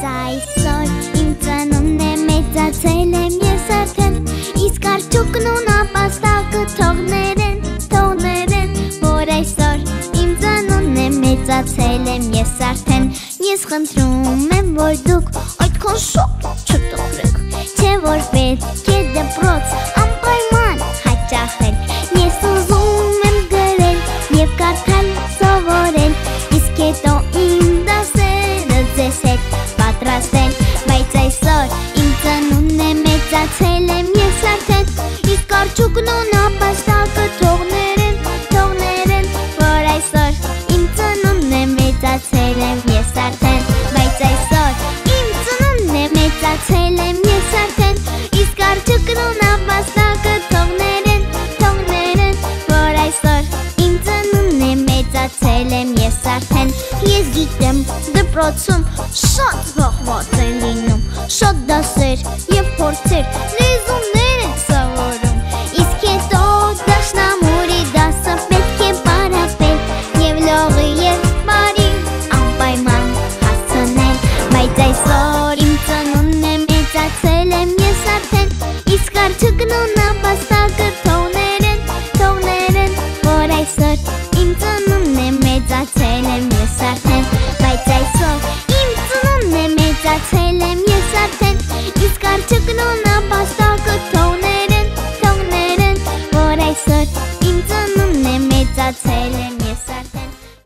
այսօր իմ ծնունդն է, մեծացել եմ ես արդեն, իսկ արդյոք նապաստակը թողներեն, որ այսօր իմ ծնունդն է, մեծացել եմ ես արդեն, ես խնդրում եմ, որ դուք այդքան շատ չտխրեք, չէ որ պետք է դպրոց անպայման հաճախել, ես ուզում եմ գրել և կարդալ սովորել, իսկ հետո իմ դասերը ձեզ հետ պատրաստել, բայց այսօր իմ ծնունդն է, մեծացել եմ ես արդեն, իսկ արդյոք նապաստակը թողներեն, որ այսօր իմ ծնունդն է, մեծացել եմ ես արդեն, բայց այսօր իմ ծնունդն է, մեծացել եմ ես արդեն, իսկ արդյոք նապաստակը թողներեն, որ այսօր իմ ծնունդն է, մեծացել եմ ես արդեն, ես գիտեմ դպրոցում շատ զբաղված են լինում, շատ դասեր և փորձեր, լեզուներ են սովորում, իսկ հետո դաշնամուրի դասը պետք է պարապել և լողի և բարի անպայման հասցնել, բայց այսօր իմ ծնունդն է, մեծացել եմ ես արդեն, իսկ արդյոք նապաստակը թողներեն, որ այսօր իմ ծնունդն է, մեծացել եմ ես արդեն, բայց այսօր իմ ծնունդն է, մեծացել եմ ես արդեն, իսկ արդյոք նապաստակը թողներեն, որ այսօր իմ ծնունդն է, մեծացել